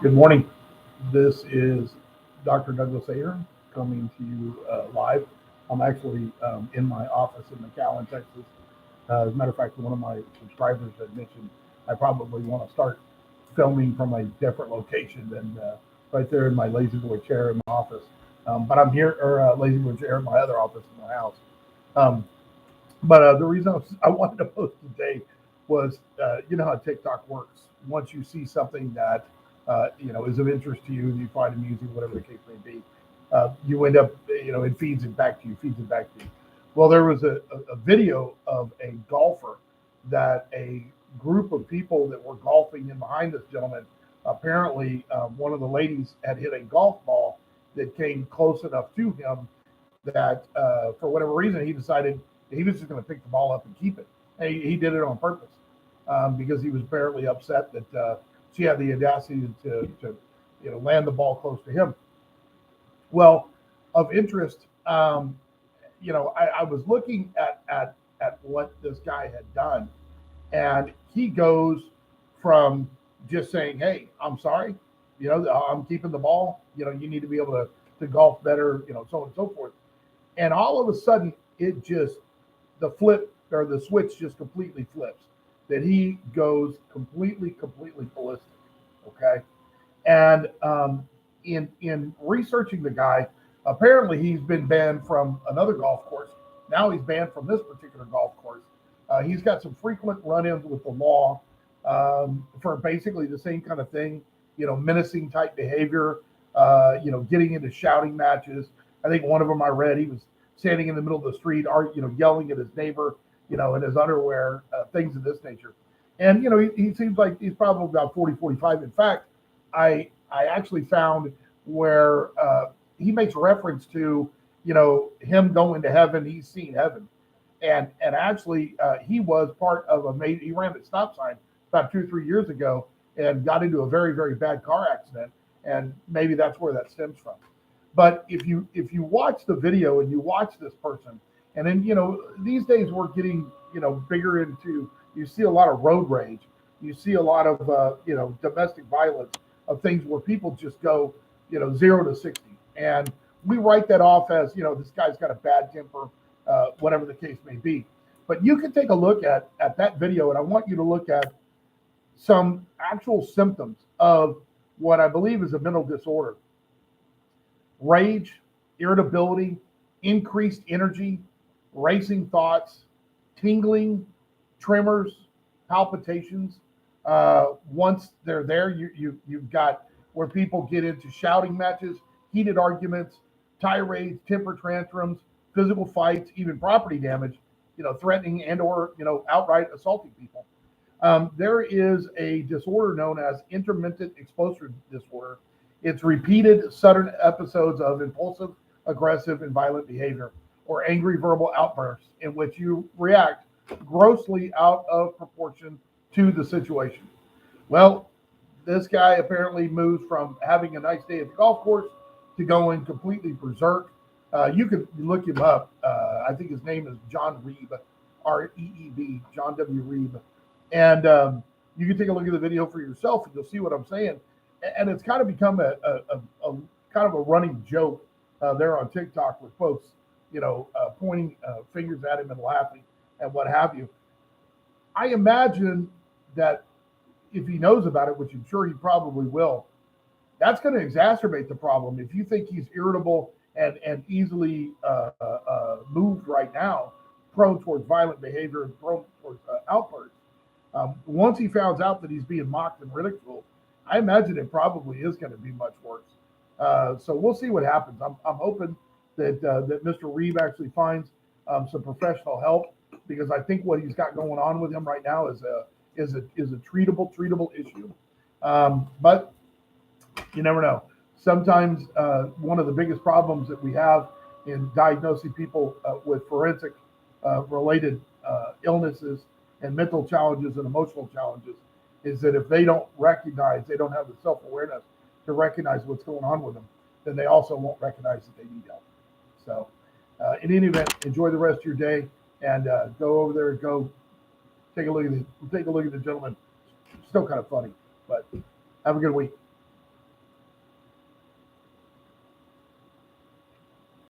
Good morning. This is Dr. Douglas Ayer coming to you live. I'm actually in my office in McAllen, Texas. As a matter of fact, one of my subscribers had mentioned I probably want to start filming from a different location than right there in my lazy boy chair in my office. But I'm here, or lazy boy chair in my other office in my house. Um, but the reason I wanted to post today was, you know how TikTok works. Once you see something that is of interest to you, you find amusing, whatever the case may be, you end up, it feeds it back to you, feeds it back to you. Well, there was a video of a golfer that a group of people that were golfing in behind this gentleman. Apparently, one of the ladies had hit a golf ball that came close enough to him that for whatever reason he decided he was just going to pick the ball up and keep it. He did it on purpose because he was apparently upset that she had the audacity to land the ball close to him. Well, of interest, I was looking at what this guy had done, and he goes from just saying, "Hey, I'm sorry, I'm keeping the ball. You need to be able to golf better, so on and so forth." And all of a sudden, it just the flip or the switch just completely flips. That he goes completely ballistic. Okay, and in researching the guy, apparently he's been banned from another golf course. Now he's banned from this particular golf course. He's got some frequent run-ins with the law for basically the same kind of thing. Menacing type behavior. Getting into shouting matches. I think one of them I read he was standing in the middle of the street, yelling at his neighbor, in his underwear, things of this nature. And he seems like he's probably about 40, 45. In fact, I actually found where he makes reference to him going to heaven. He's seen heaven, and actually he was part of he ran a stop sign about 2 or 3 years ago and got into a very very bad car accident, and maybe that's where that stems from. But if you watch the video and you watch this person, and then these days we're getting bigger into, you see a lot of road rage, you see a lot of domestic violence, of things where people just go 0 to 60, and we write that off as this guy's got a bad temper, whatever the case may be. But you can take a look at that video, and I want you to look at some actual symptoms of what I believe is a mental disorder: rage, irritability, increased energy, racing thoughts, tingling, tremors, palpitations. Once they're there, you've got where people get into shouting matches, heated arguments, tirades, temper tantrums, physical fights, even property damage. Threatening and or outright assaulting people. There is a disorder known as intermittent explosive disorder. It's repeated sudden episodes of impulsive, aggressive, and violent behavior, or angry verbal outbursts in which you react grossly out of proportion to the situation. Well, this guy apparently moves from having a nice day at the golf course to going completely berserk. You could look him up. I think his name is John Reeb, Reeb, John W. Reeb. And you can take a look at the video for yourself and you'll see what I'm saying. And it's kind of become a kind of a running joke there on TikTok with folks, pointing fingers at him and laughing and what have you. I imagine that if he knows about it, which I'm sure he probably will, that's going to exacerbate the problem. If you think he's irritable and easily moved right now, prone towards violent behavior and prone towards outbursts, once he finds out that he's being mocked and ridiculed, I imagine it probably is going to be much worse. So we'll see what happens. I'm hoping that Mr. Reeve actually finds some professional help, because I think what he's got going on with him right now is a treatable issue. But you never know. Sometimes one of the biggest problems that we have in diagnosing people with forensic related illnesses and mental challenges and emotional challenges is that if they don't recognize, they don't have the self-awareness to recognize what's going on with them, then they also won't recognize that they need help. So in any event, enjoy the rest of your day, and go over there and go take a look at the gentleman. Still kind of funny, but have a good week.